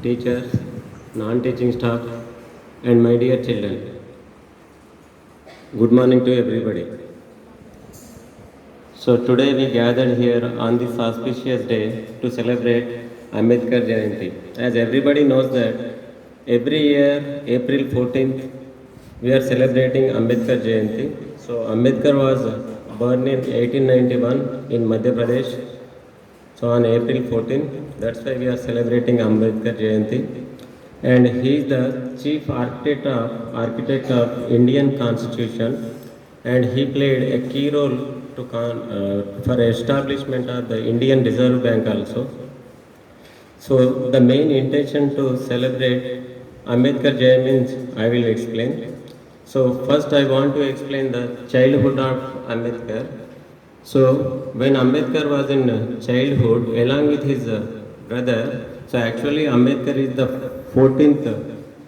teachers, non-teaching staff, and my dear children. Good morning to everybody. So today we gathered here on this auspicious day to celebrate Ambedkar Jayanti. As everybody knows that every year, April 14th, we are celebrating Ambedkar Jayanti. So Ambedkar was born in 1891 in Madhya Pradesh. So on April 14th, that's why we are celebrating Ambedkar Jayanti. And he is the chief architect of Indian Constitution, and he played a key role for establishment of the Indian Reserve Bank also. So the main intention to celebrate Ambedkar Jayanti I will explain. So first I want to explain the childhood of Ambedkar. So when Ambedkar was in childhood, along with his brother, so actually Ambedkar is the 14th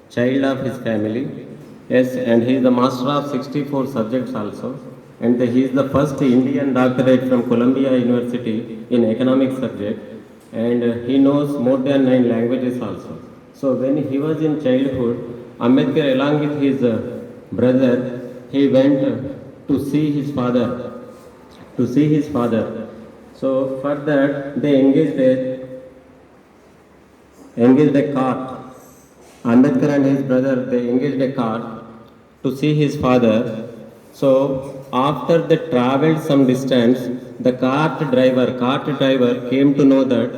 child of his family. Yes, and he is the master of 64 subjects also. And he is the first Indian doctorate from Columbia University in economics subject. And he knows more than 9 languages also. So when he was in childhood, Ambedkar along with his brother, he went to see his father. So for that they engaged a cart. Ambedkar and his brother, they engaged a cart to see his father. So after they traveled some distance, the cart driver came to know that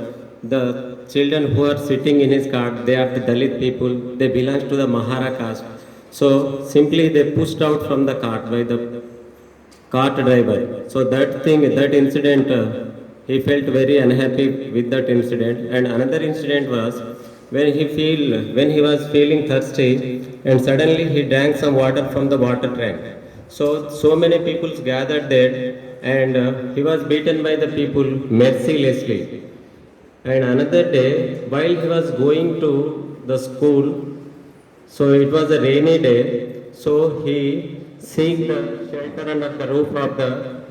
the children who are sitting in his cart, they are the Dalit people, they belong to the Mahara caste. So simply they pushed out from the cart by the cart driver. So that incident, he felt very unhappy with that incident. And another incident was when he was feeling thirsty, and suddenly he drank some water from the water tank. So many people gathered there, and he was beaten by the people mercilessly. And another day, while he was going to the school, so it was a rainy day, so he seek the shelter under the roof of the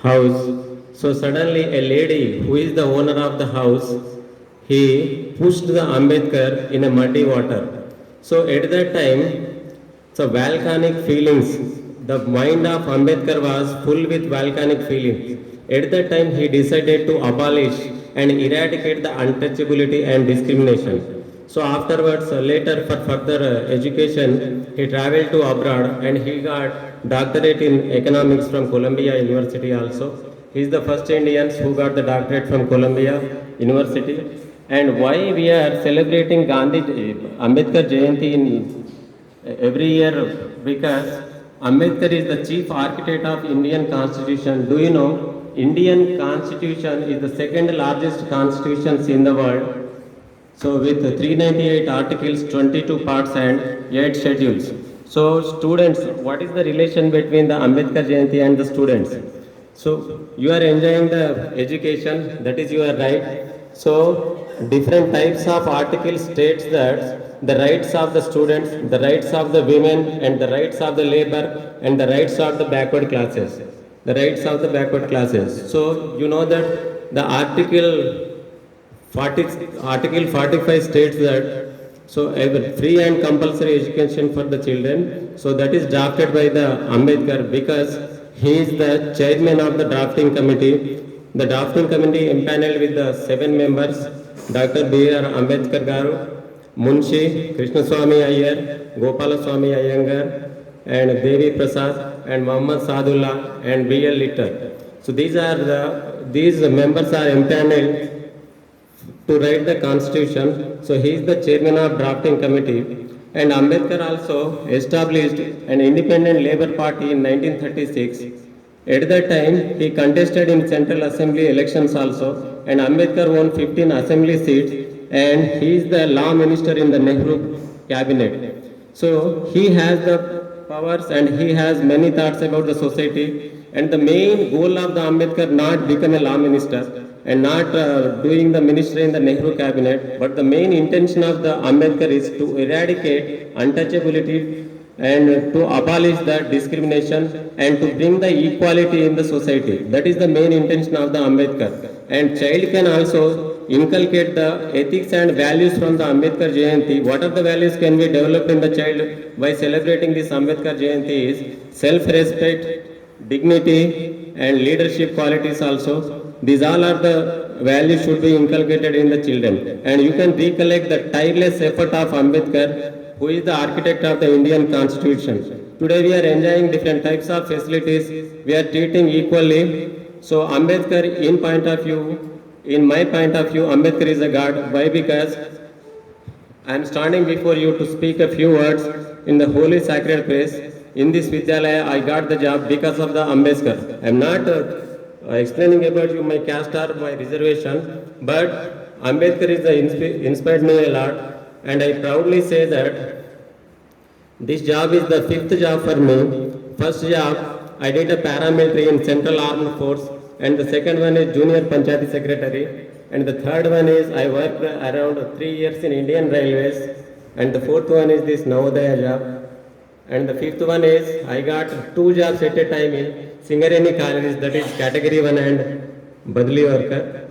house. So suddenly a lady who is the owner of the house, he pushed the Ambedkar in a muddy water. So at that time, so volcanic feelings, the mind of Ambedkar was full with volcanic feelings. At that time, he decided to abolish and eradicate the untouchability and discrimination. So afterwards, later for further education, he traveled to abroad and he got doctorate in economics from Columbia University also. He is the first Indian who got the doctorate from Columbia University. And why we are celebrating Ambedkar Jayanti in every year? Because Ambedkar is the chief architect of Indian Constitution. Do you know Indian Constitution is the second largest constitution in the world? So with 398 articles, 22 parts and 8 schedules. So students, what is the relation between the Ambedkar Jayanti and the students? So you are enjoying the education, that is your right. So different types of articles states that the rights of the students, the rights of the women, and the rights of the labor, and the rights of the backward classes. The rights of the backward classes. So you know that the Article 45 states that so free and compulsory education for the children. So that is drafted by the Ambedkar because he is the chairman of the drafting committee. The drafting committee impaneled with the 7 members: Dr. B.R. Ambedkar Garu, Munshi, Krishnaswamy Iyer, Gopalaswamy Iyengar, and Devi Prasad, and Muhammad Sadullah, and B.L. Litter. So these members are impaneled to write the constitution. So he is the chairman of drafting committee. And Ambedkar also established an independent labor party in 1936. At that time, he contested in Central Assembly elections also, and Ambedkar won 15 assembly seats, and he is the law minister in the Nehru cabinet. So he has the powers and he has many thoughts about the society. And the main goal of the Ambedkar not become a law minister and not doing the ministry in the Nehru cabinet, but the main intention of the Ambedkar is to eradicate untouchability and to abolish that discrimination and to bring the equality in the society. That is the main intention of the Ambedkar. And child can also inculcate the ethics and values from the Ambedkar Jayanti. What are the values can be developed in the child by celebrating this Ambedkar Jayanti is self-respect, dignity and leadership qualities also. These all are the values should be inculcated in the children. And you can recollect the tireless effort of Ambedkar, who is the architect of the Indian Constitution. Today we are enjoying different types of facilities. We are treating equally. So Ambedkar, in my point of view, Ambedkar is a God. Why? Because I am standing before you to speak a few words in the holy sacred place. In this Vidyalaya, I got the job because of the Ambedkar. I am not explaining about you my caste or my reservation, but Ambedkar is inspired me a lot, and I proudly say that this job is the fifth job for me. First job, I did a paramilitary in Central Armed Force, and the second one is Junior Panchayati Secretary, and the third one is I worked around 3 years in Indian Railways, and the fourth one is this Navodaya job, and the fifth one is I got 2 jobs at a time in Singareni colleges, that is category 1 and Badli worker.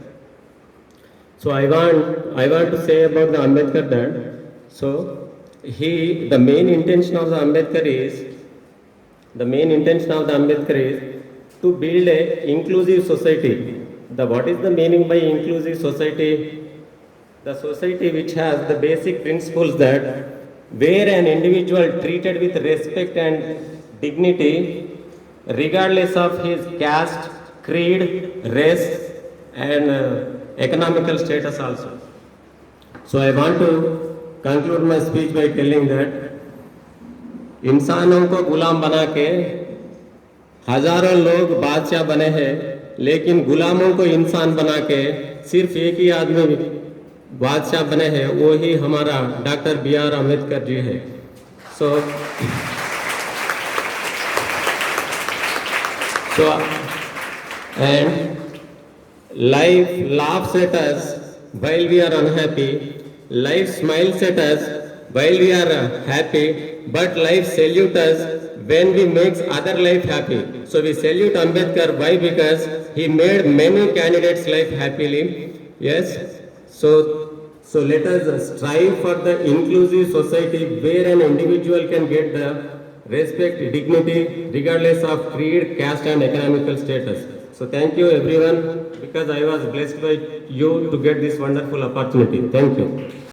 So I want to say about the Ambedkar that, so the main intention of the Ambedkar is to build a inclusive society. What is the meaning by inclusive society? The society which has the basic principles that where an individual treated with respect and dignity regardless of his caste, creed, race and economical status also. So I want to conclude my speech by telling that इंसानों को गुलाम बना के हजारों लोग बादशाह बने हैं, लेकिन गुलामों को इंसान बना के सिर्फ एक ही आदमी बादशाह बने हैं, वो ही हमारा डॉक्टर B.R. अम्बेडकर जी है. So and life laughs at us while we are unhappy. Life smiles at us while we are happy, but life salutes us when we make other life happy. So we salute Ambedkar. Why? Because he made many candidates' life happily. Yes. So let us strive for the inclusive society where an individual can get the respect, dignity, regardless of creed, caste and economical status. So thank you everyone, because I was blessed by you to get this wonderful opportunity. Thank you.